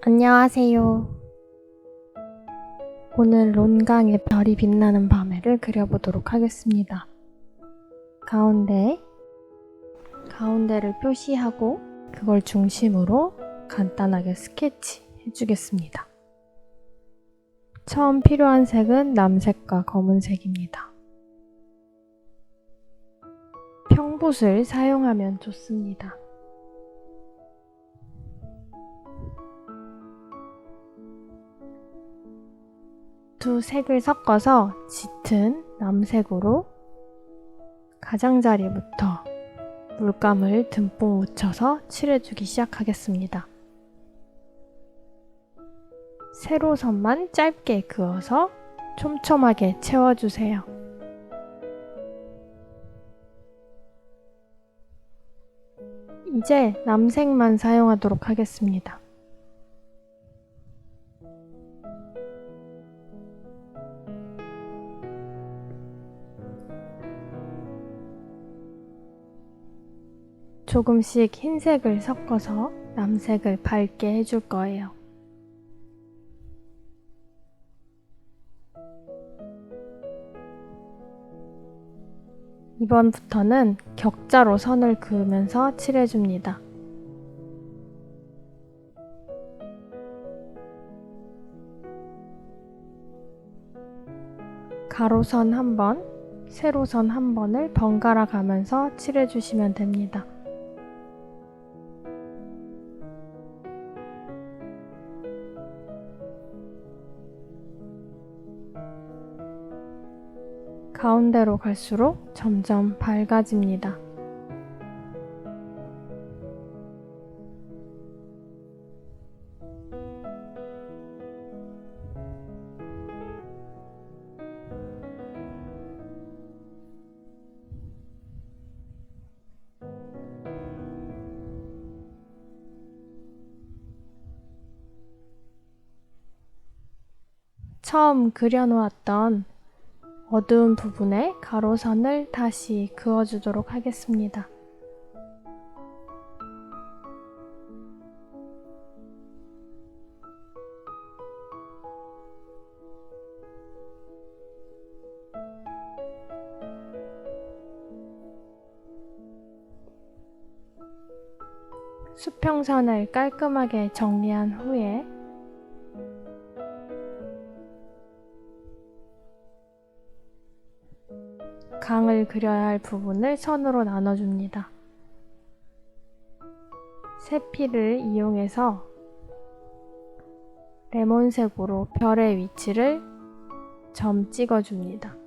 안녕하세요. 오늘 론강의 별이 빛나는 밤에를 그려보도록 하겠습니다. 가운데를 표시하고 그걸 중심으로 간단하게 스케치 해주겠습니다. 처음 필요한 색은 남색과 검은색입니다. 평붓을 사용하면 좋습니다. 두 색을 섞어서 짙은 남색으로 가장자리부터 물감을 듬뿍 묻혀서 칠해주기 시작하겠습니다. 세로선만 짧게 그어서 촘촘하게 채워주세요. 이제 남색만 사용하도록 하겠습니다. 조금씩 흰색을 섞어서 남색을 밝게 해줄 거예요. 이번부터는 격자로 선을 그으면서 칠해줍니다. 가로선 한 번, 세로선 한 번을 번갈아 가면서 칠해주시면 됩니다. 가운데로 갈수록 점점 밝아집니다. 처음 그려놓았던 어두운 부분에 가로선을 다시 그어주도록 하겠습니다. 수평선을 깔끔하게 정리한 후에 강을 그려야 할 부분을 선으로 나눠줍니다. 세필을 이용해서 레몬색으로 별의 위치를 점 찍어줍니다.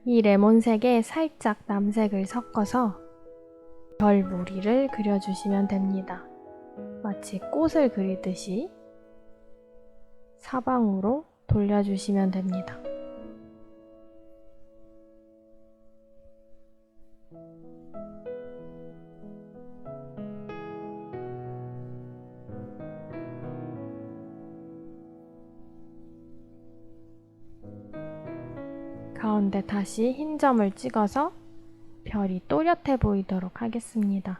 이 레몬색에 살짝 남색을 섞어서 별 무늬를 그려주시면 됩니다. 마치 꽃을 그리듯이 사방으로 돌려주시면 됩니다. 가운데 다시 흰 점을 찍어서 별이 또렷해 보이도록 하겠습니다.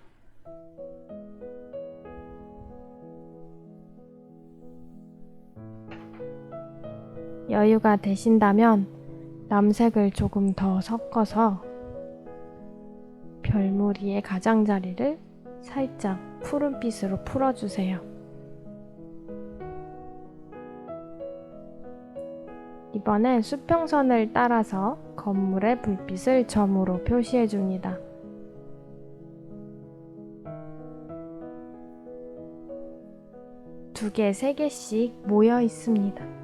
여유가 되신다면 남색을 조금 더 섞어서 별무늬의 가장자리를 살짝 푸른빛으로 풀어주세요. 이번엔 수평선을 따라서 건물의 불빛을 점으로 표시해줍니다. 두 개, 세 개씩 모여 있습니다.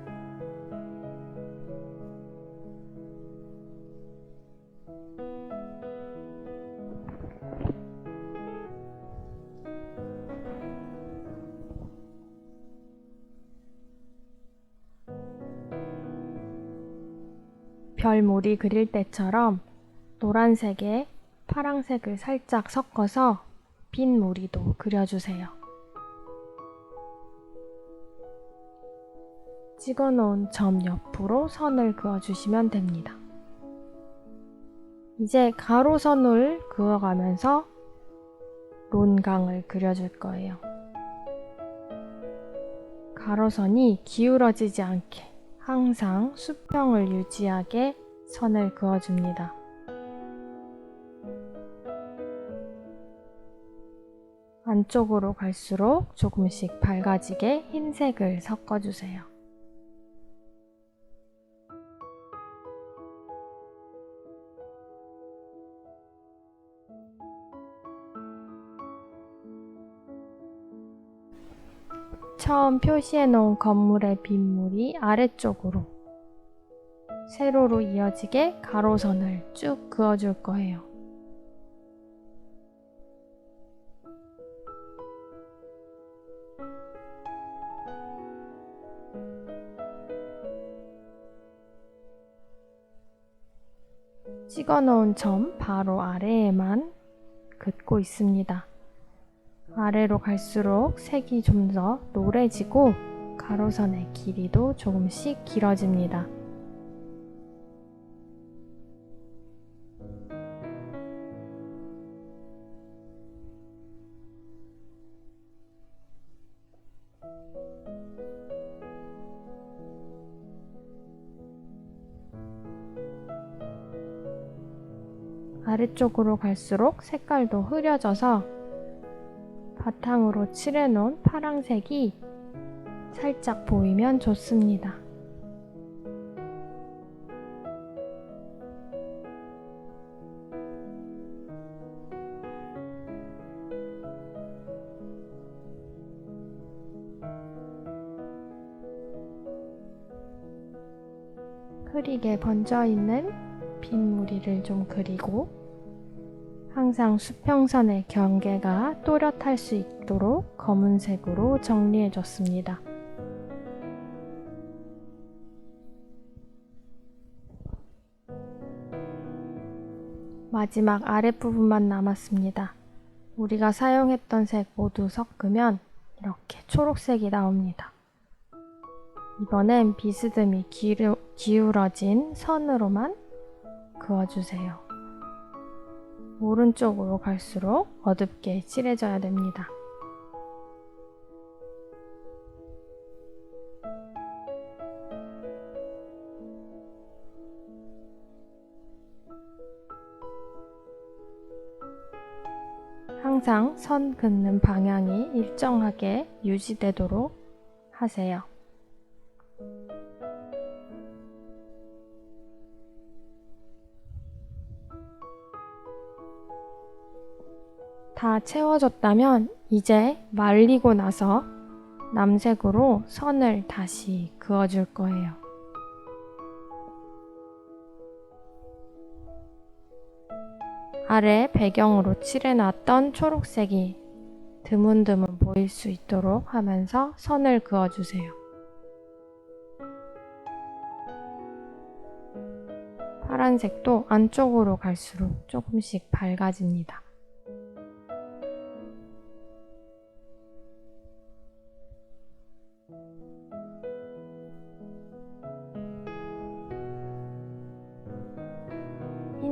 별무늬 그릴 때처럼 노란색에 파란색을 살짝 섞어서 빈 무늬도 그려주세요. 찍어 놓은 점 옆으로 선을 그어주시면 됩니다. 이제 가로선을 그어가면서 론강을 그려줄 거예요. 가로선이 기울어지지 않게 항상 수평을 유지하게 선을 그어줍니다. 안쪽으로 갈수록 조금씩 밝아지게 흰색을 섞어주세요. 처음 표시해 놓은 건물의 빗물이 아래쪽으로 세로로 이어지게 가로선을 쭉 그어줄 거예요. 찍어 놓은 점 바로 아래에만 긋고 있습니다. 아래로 갈수록 색이 좀 더 노래지고 가로선의 길이도 조금씩 길어집니다. 아래쪽으로 갈수록 색깔도 흐려져서 바탕으로 칠해놓은 파랑색이 살짝 보이면 좋습니다. 흐리게 번져있는 빗무리를 좀 그리고 항상 수평선의 경계가 또렷할 수 있도록 검은색으로 정리해줬습니다. 마지막 아랫부분만 남았습니다. 우리가 사용했던 색 모두 섞으면 이렇게 초록색이 나옵니다. 이번엔 비스듬히 기울어진 선으로만 그어주세요. 오른쪽으로 갈수록 어둡게 칠해져야 됩니다. 항상 선 긋는 방향이 일정하게 유지되도록 하세요. 다 채워졌다면 이제 말리고 나서 남색으로 선을 다시 그어줄 거예요. 아래 배경으로 칠해놨던 초록색이 드문드문 보일 수 있도록 하면서 선을 그어주세요. 파란색도 안쪽으로 갈수록 조금씩 밝아집니다.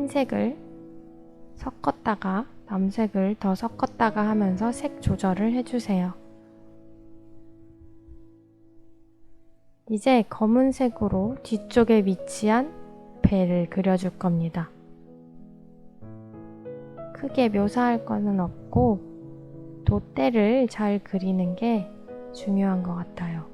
흰색을 섞었다가 남색을 더 섞었다가 하면서 색 조절을 해주세요. 이제 검은색으로 뒤쪽에 위치한 배를 그려줄 겁니다. 크게 묘사할 거는 없고 돛대를 잘 그리는 게 중요한 것 같아요.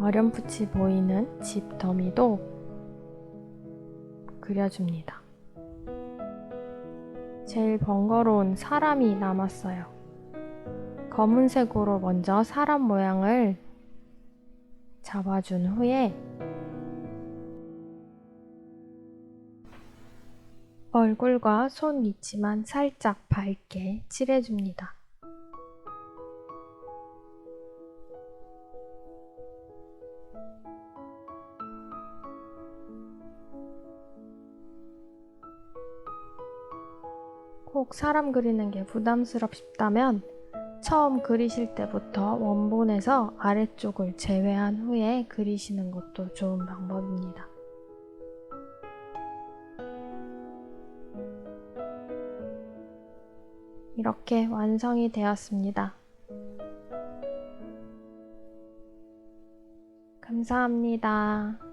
어렴풋이 보이는 집 더미도 그려줍니다. 제일 번거로운 사람이 남았어요. 검은색으로 먼저 사람 모양을 잡아준 후에 얼굴과 손 위치만 살짝 밝게 칠해줍니다. 꼭 사람 그리는 게 부담스럽다면 처음 그리실 때부터 원본에서 아래쪽을 제외한 후에 그리시는 것도 좋은 방법입니다. 이렇게 완성이 되었습니다. 감사합니다.